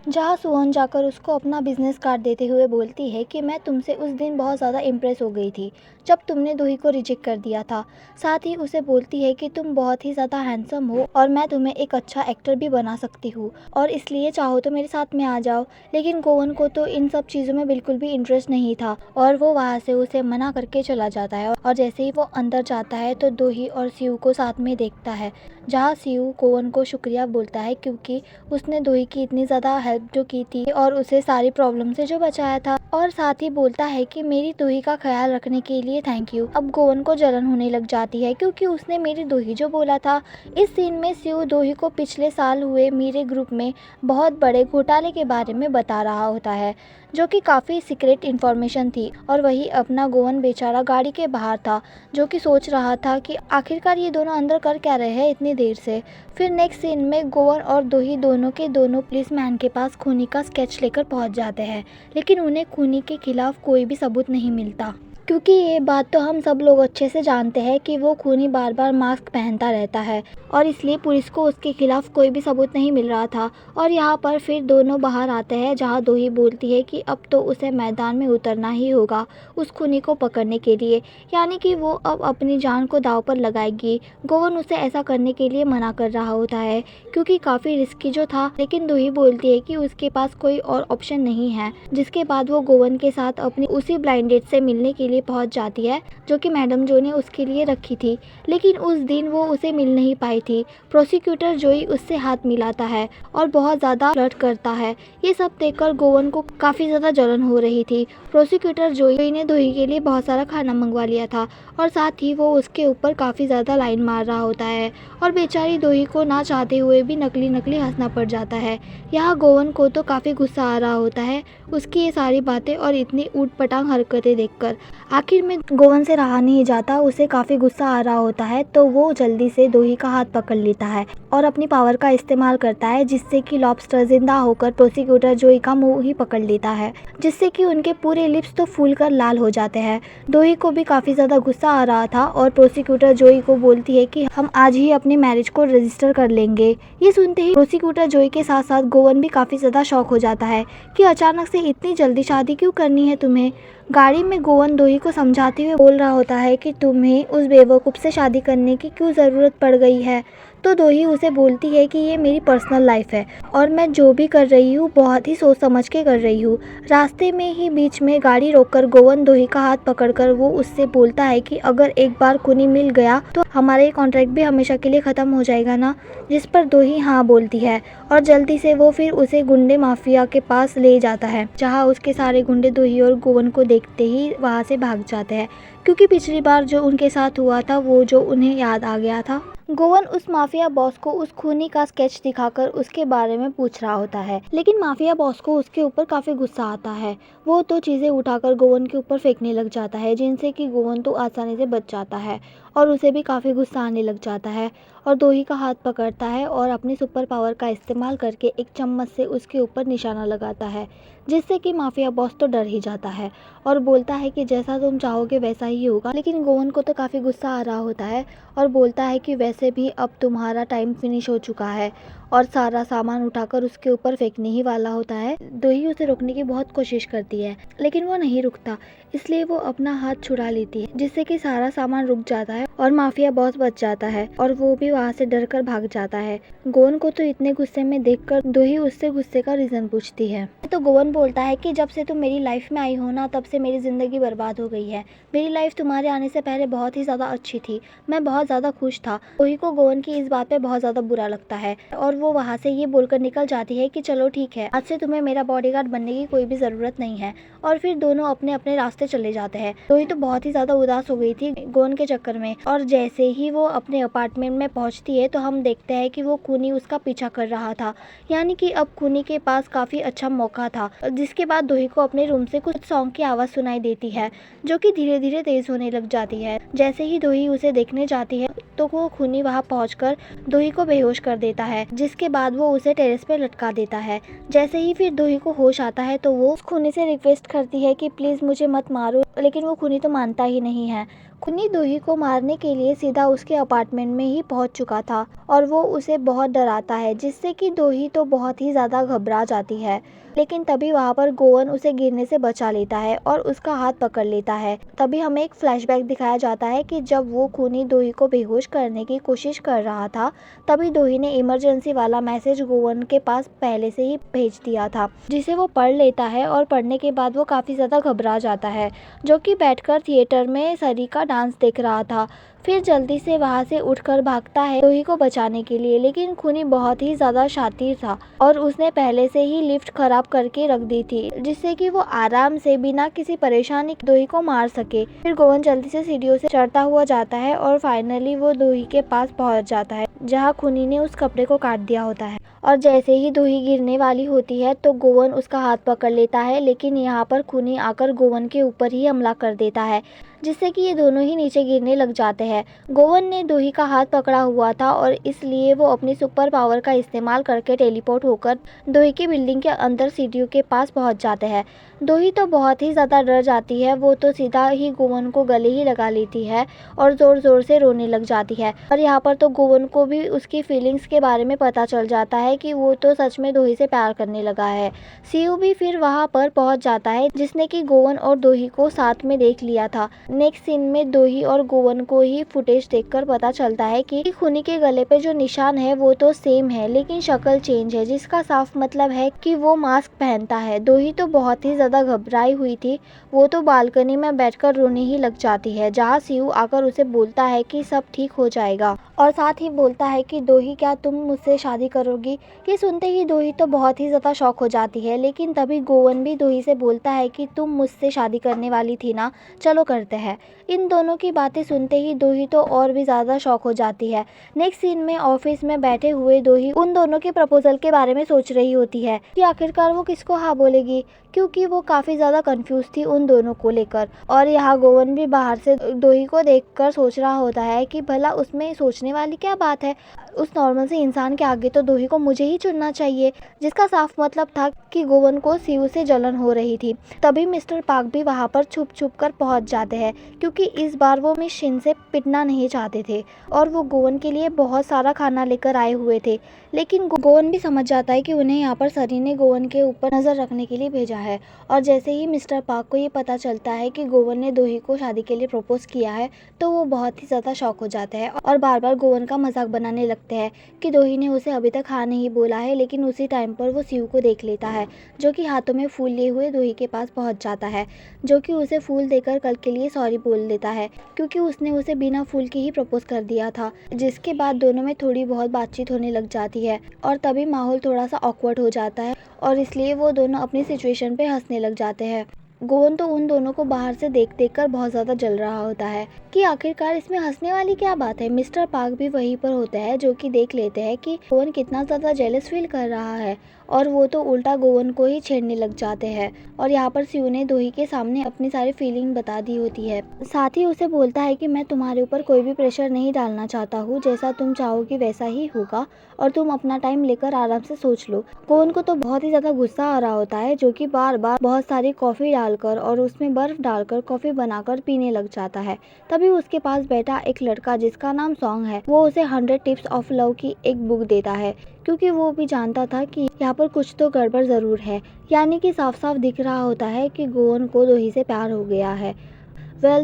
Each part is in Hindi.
जहाँ सुहान जाकर उसको अपना बिजनेस कार्ड देते हुए बोलती है कि मैं तुमसे उस दिन बहुत ज़्यादा इम्प्रेस हो गई थी जब तुमने दूही को रिजेक्ट कर दिया था। साथ ही उसे बोलती है कि तुम बहुत ही ज़्यादा हैंडसम हो और मैं तुम्हें एक अच्छा एक्टर भी बना सकती हूँ और इसलिए चाहो तो मेरे साथ में आ जाओ। लेकिन गोवन को तो इन सब चीज़ों में बिल्कुल भी इंटरेस्ट नहीं था और वो वहाँ से उसे मना करके चला जाता है। और जैसे ही वो अंदर जाता है तो दूही और शिव को साथ में देखता है, जहाँ शिव गोवन को शुक्रिया बोलता है क्योंकि उसने दूही की इतनी ज़्यादा हेल्प जो की थी और उसे सारी प्रॉब्लम से जो बचाया था। और साथ ही बोलता है कि मेरी दूही का ख्याल रखने के लिए थैंक यू। अब गोवन को जलन होने लग जाती है क्योंकि उसने मेरी दूही जो बोला था। इस सीन में शिव दूही को पिछले साल हुए मेरे ग्रुप में बहुत बड़े घोटाले के बारे में बता रहा होता है, जो कि काफ़ी सीक्रेट इन्फॉर्मेशन थी। और वही अपना गोवन बेचारा गाड़ी के बाहर था, जो कि सोच रहा था कि आखिरकार ये दोनों अंदर कर क्या रहे हैं इतनी देर से। फिर नेक्स्ट सीन में गोवन और दूही दोनों के दोनों पुलिसमैन के पास खूनी का स्केच लेकर पहुंच जाते हैं, लेकिन उन्हें खूनी के खिलाफ कोई भी सबूत नहीं मिलता, क्योंकि ये बात तो हम सब लोग अच्छे से जानते हैं कि वो खूनी बार बार मास्क पहनता रहता है और इसलिए पुलिस को उसके खिलाफ कोई भी सबूत नहीं मिल रहा था। और यहाँ पर फिर दोनों बाहर आते हैं, जहाँ दूही बोलती है कि अब तो उसे मैदान में उतरना ही होगा उस खूनी को पकड़ने के लिए, यानी कि वो अब अपनी जान को दांव पर लगाएगी। गोवन उसे ऐसा करने के लिए मना कर रहा होता है क्योंकि काफ़ी रिस्की जो था, लेकिन दूही बोलती है कि उसके पास कोई और ऑप्शन नहीं है। जिसके बाद वो गोवन के साथ अपनी उसी ब्लाइंड डेट से मिलने के लिए पहुंच जाती है, जो कि मैडम जो ने उसके लिए रखी थी, लेकिन उस दिन वो उसे मिल नहीं पाई थी। प्रोसिक्यूटर जोई उससे हाथ मिलाता है और बहुत ज़्यादा फ्लर्ट करता है। ये सब देखकर गोवन को काफ़ी ज़्यादा जलन हो रही थी। प्रोसिक्यूटर जोई ने दूही के लिए बहुत सारा खाना मंगवा लिया था और साथ ही वो उसके ऊपर काफ़ी ज़्यादा लाइन मार रहा होता है और बेचारी दूही को ना चाहते हुए भी नकली नकली हंसना पड़ जाता है। यहाँ गोवन को तो काफ़ी गुस्सा आ रहा होता है उसकी ये सारी बातें और इतनी ऊटपटांग हरकतें देखकर। आखिर में गोवन से रहा नहीं जाता, उसे काफ़ी गुस्सा आ रहा होता है तो वो जल्दी से दूही का हाथ पकड़ लेता है और अपनी पावर का इस्तेमाल करता है, जिससे कि लॉबस्टर जिंदा होकर प्रोसिक्यूटर जोई का मुंह ही पकड़ लेता है, जिससे कि उनके पूरे लिप्स तो फूलकर लाल हो जाते हैं। दूही को भी काफ़ी ज़्यादा गुस्सा आ रहा था और प्रोसिक्यूटर जोई को बोलती है कि हम आज ही अपनी मैरिज को रजिस्टर कर लेंगे। ये सुनते ही प्रोसिक्यूटर जोई के साथ साथ गोवन भी काफ़ी ज़्यादा शॉक हो जाता है कि अचानक से इतनी जल्दी शादी क्यों करनी है तुम्हें। गाड़ी में गोवन दूही को समझाते हुए बोल रहा होता है कि तुम्हें उस बेवकूफ़ से शादी करने की क्यों ज़रूरत पड़ गई है। तो दूही उसे बोलती है कि ये मेरी पर्सनल लाइफ है और मैं जो भी कर रही हूँ बहुत ही सोच समझ के कर रही हूँ। रास्ते में ही बीच में गाड़ी रोककर गोवन दूही का हाथ पकड़कर वो उससे बोलता है कि अगर एक बार खूनी मिल गया तो हमारा ये कॉन्ट्रैक्ट भी हमेशा के लिए ख़त्म हो जाएगा ना। जिस पर दूही हाँ बोलती है और जल्दी से वो फिर उसे गुंडे माफिया के पास ले जाता है, जहाँ उसके सारे गुंडे दूही और गोवन को देखते ही वहाँ से भाग जाते हैं, क्योंकि पिछली बार जो उनके साथ हुआ था वो जो उन्हें याद आ गया था। गोवन उस माफिया बॉस को उस खूनी का स्केच दिखाकर उसके बारे में पूछ रहा होता है, लेकिन माफिया बॉस को उसके ऊपर काफ़ी गुस्सा आता है। वो तो चीज़ें उठाकर गोवन के ऊपर फेंकने लग जाता है, जिनसे कि गोवन तो आसानी से बच जाता है और उसे भी काफ़ी गुस्सा आने लग जाता है और दूही का हाथ पकड़ता है और अपनी सुपर पावर का इस्तेमाल करके एक चम्मच से उसके ऊपर निशाना लगाता है, जिससे कि माफिया बॉस तो डर ही जाता है और बोलता है कि जैसा तुम चाहोगे वैसा ही होगा। लेकिन गोवन को तो काफ़ी गुस्सा आ रहा होता है और बोलता है कि वैसे भी अब तुम्हारा टाइम फिनिश हो चुका है और सारा सामान उठाकर उसके ऊपर फेंकने ही वाला होता है। दूही उसे रोकने की बहुत कोशिश करती है, लेकिन वो नहीं रुकता, इसलिए वो अपना हाथ छुड़ा लेती है, जिससे कि सारा सामान रुक जाता है और माफिया बॉस बच जाता है और वो भी वहाँ से डर कर भाग जाता है। गोवन को तो इतने गुस्से में देखकर दूही उससे गुस्से का रीज़न पूछती है। तो गोवन बोलता है कि जब से तुम मेरी लाइफ में आई हो ना, तब से मेरी ज़िंदगी बर्बाद हो गई है। मेरी लाइफ तुम्हारे आने से पहले बहुत ही ज़्यादा अच्छी थी, मैं बहुत ज़्यादा खुश था। दूही को गोवन की इस बात पे बहुत ज़्यादा बुरा लगता है और वो वहाँ से ये बोलकर निकल जाती है कि चलो ठीक है, आज से तुम्हें मेरा बॉडीगार्ड बनने की कोई भी ज़रूरत नहीं है। और फिर दोनों अपने अपने रास्ते चले जाते हैं। दूही तो बहुत ही ज़्यादा उदास हो गई थी गोवन के चक्कर में, और जैसे ही वो अपने अपार्टमेंट में पहुँचती है तो हम देखते हैं कि वो खूनी उसका पीछा कर रहा था, यानी कि अब खूनी के पास काफ़ी अच्छा मौका था। जिसके बाद दूही को अपने रूम से कुछ सॉन्ग की आवाज़ सुनाई देती है, जो कि धीरे धीरे तेज़ होने लग जाती है। जैसे ही दूही उसे देखने जाती है तो वो खूनी वहाँ पहुंचकर दूही को बेहोश कर देता है, जिसके बाद वो उसे टेरेस पे लटका देता है। जैसे ही फिर दूही को होश आता है तो वो उस खूनी से रिक्वेस्ट करती है कि प्लीज़ मुझे मत मारो, लेकिन वो खूनी तो मानता ही नहीं है। खूनी दूही को मारने के लिए सीधा उसके अपार्टमेंट में ही पहुंच चुका था और वो उसे बहुत डराता है, जिससे कि दूही तो बहुत ही ज़्यादा घबरा जाती है। लेकिन तभी वहाँ पर गोवन उसे गिरने से बचा लेता है और उसका हाथ पकड़ लेता है। तभी हमें एक फ्लैशबैक दिखाया जाता है कि जब वो खूनी दूही को बेहोश करने की कोशिश कर रहा था, तभी दूही ने इमरजेंसी वाला मैसेज गोवन के पास पहले से ही भेज दिया था, जिसे वो पढ़ लेता है और पढ़ने के बाद वो काफ़ी ज़्यादा घबरा जाता है, जो कि बैठकर थिएटर में सरी का डांस देख रहा था। फिर जल्दी से वहाँ से उठकर भागता है दूही को बचाने के लिए, लेकिन खूनी बहुत ही ज़्यादा शातिर था और उसने पहले से ही लिफ्ट खराब करके रख दी थी, जिससे कि वो आराम से बिना किसी परेशानी दूही को मार सके। फिर गोवन जल्दी से सीढ़ियों से चढ़ता हुआ जाता है और फाइनली वो दूही के पास पहुँच जाता है, जहाँ खूनी ने उस कपड़े को काट दिया होता है। और जैसे ही दूही गिरने वाली होती है तो गोवन उसका हाथ पकड़ लेता है, लेकिन यहाँ पर खूनी आकर गोवन के ऊपर ही हमला कर देता है, जिससे कि ये दोनों ही नीचे गिरने लग जाते हैं। गोवन ने दूही का हाथ पकड़ा हुआ था और इसलिए वो अपनी सुपर पावर का इस्तेमाल करके टेलीपोर्ट होकर दूही की बिल्डिंग के अंदर सीढ़ियों के पास पहुंच जाते हैं। दूही तो बहुत ही ज़्यादा डर जाती है, वो तो सीधा ही गोवन को गले ही लगा लेती है और ज़ोर ज़ोर से रोने लग जाती है। और यहाँ पर तो गोवन को भी उसकी फीलिंग्स के बारे में पता चल जाता है कि वो तो सच में दूही से प्यार करने लगा है। सीयू भी फिर वहाँ पर पहुँच जाता है, जिसने कि गोवन और दूही को साथ में देख लिया था। नेक्स्ट सीन में दूही और गोवन को ही फुटेज देखकर पता चलता है कि खूनी के गले पे जो निशान है वो तो सेम है, लेकिन शक्ल चेंज है, जिसका साफ मतलब है कि वो मास्क पहनता है। दूही तो बहुत ही ज़्यादा घबराई हुई थी, वो तो बालकनी में बैठकर रोने ही लग जाती है, जहाँ सीयू आकर उसे बोलता है कि सब ठीक हो जाएगा और साथ ही बोलता है कि दूही क्या तुम मुझसे शादी करोगी। ये सुनते ही दूही तो बहुत ही ज़्यादा शॉक हो जाती है, लेकिन तभी गोवन भी दूही से बोलता है कि तुम मुझसे शादी करने वाली थी ना, चलो करते हैं। इन दोनों की बातें सुनते ही दूही तो और भी ज़्यादा शॉक हो जाती है। नेक्स्ट सीन में ऑफिस में बैठे हुए दूही उन दोनों के प्रपोजल के बारे में सोच रही होती है कि आखिरकार वो किसको हाँ बोलेगी, क्योंकि वो काफ़ी ज़्यादा कंफ्यूज थी उन दोनों को लेकर। और यहाँ गोवन भी बाहर से दूही को देखकर सोच रहा होता है कि भला उसमें सोचने वाली क्या बात है, उस नॉर्मल से इंसान के आगे तो दूही को मुझे ही चुनना चाहिए, जिसका साफ मतलब था कि गोवन को सीयू से जलन हो रही थी। तभी मिस्टर पार्क भी वहाँ पर छुप छुप कर पहुँच जाते हैं, क्योंकि इस बार वो मिस शिन से पिटना नहीं चाहते थे और वो गोवन के लिए बहुत सारा खाना लेकर आए हुए थे। लेकिन गोवन भी समझ जाता है कि उन्हें यहाँ पर सरी ने गोवन के ऊपर नज़र रखने के लिए भेजा है। और जैसे ही मिस्टर पार्क को ये पता चलता है कि गोवन ने दूही को शादी के लिए प्रपोज किया है, तो वो बहुत ही ज़्यादा शॉक हो जाते हैं और बार बार गोवन का मजाक बनाने लगते हैं कि दूही ने उसे अभी तक हाँ नहीं बोला है। लेकिन उसी टाइम पर वो सीयू को देख लेता है, जो कि हाथों में फूल लिए हुए दूही के पास पहुंच जाता है, जो कि उसे फूल देकर कल के लिए सॉरी बोल देता है, क्योंकि उसने उसे बिना फूल के ही प्रपोज कर दिया था। जिसके बाद दोनों में थोड़ी बहुत बातचीत होने लग जाती है और तभी माहौल थोड़ा सा ऑकवर्ड हो जाता है और इसलिए वो दोनों अपनी सिचुएशन पे हंसने लग जाते हैं। गोवन तो उन दोनों को बाहर से देख देख कर बहुत ज़्यादा जल रहा होता है कि आखिरकार इसमें हंसने वाली क्या बात है। मिस्टर पार्क भी वहीं पर होता है, जो कि देख लेते हैं कि गोवन कितना ज़्यादा जेलस फील कर रहा है और वो तो उल्टा गोवन को ही छेड़ने लग जाते हैं। और यहाँ पर सीयू ने दूही के सामने अपनी सारी फीलिंग बता दी होती है। साथ ही उसे बोलता है कि मैं तुम्हारे ऊपर कोई भी प्रेशर नहीं डालना चाहता हूँ, जैसा तुम चाहोगी वैसा ही होगा और तुम अपना टाइम लेकर आराम से सोच लो। गोवन को तो बहुत ही ज़्यादा गुस्सा आ रहा होता है, जो कि बार बार बहुत सारी कॉफ़ी डालकर और उसमें बर्फ़ डालकर कॉफ़ी बनाकर पीने लग जाता है। तभी उसके पास बैठा एक लड़का जिसका नाम सॉन्ग है, वो उसे 100 टिप्स ऑफ लव की एक बुक देता है, क्योंकि वो भी जानता था कि यहाँ पर कुछ तो गड़बड़ ज़रूर है। यानी कि साफ साफ दिख रहा होता है कि गोवन को दूही से प्यार हो गया है।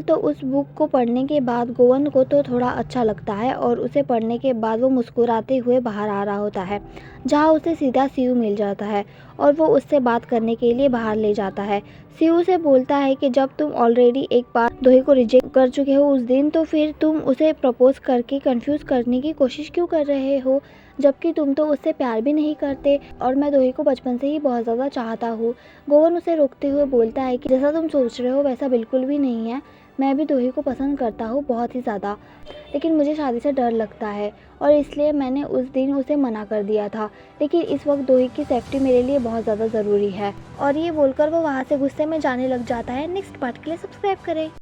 तो उस बुक को पढ़ने के बाद गोवन को तो थोड़ा अच्छा लगता है और उसे पढ़ने के बाद वो मुस्कुराते हुए बाहर आ रहा होता है, जहाँ उसे सीधा सीयू मिल जाता है और वो उससे बात करने के लिए बाहर ले जाता है। सीयू से बोलता है कि जब तुम ऑलरेडी एक बार दूही को रिजेक्ट कर चुके हो उस दिन, तो फिर तुम उसे प्रपोज करके कंफ्यूज करने की कोशिश क्यों कर रहे हो, जबकि तुम तो उससे प्यार भी नहीं करते और मैं दूही को बचपन से ही बहुत ज़्यादा चाहता हूँ। गोवन उसे रोकते हुए बोलता है कि जैसा तुम सोच रहे हो वैसा बिल्कुल भी नहीं है, मैं भी दूही को पसंद करता हूँ बहुत ही ज़्यादा, लेकिन मुझे शादी से डर लगता है और इसलिए मैंने उस दिन उसे मना कर दिया था। लेकिन इस वक्त दूही की सेफ्टी मेरे लिए बहुत ज़्यादा ज़रूरी है। और ये बोलकर वो वहाँ से गुस्से में जाने लग जाता है। नेक्स्ट पार्ट के लिए सब्सक्राइब करें।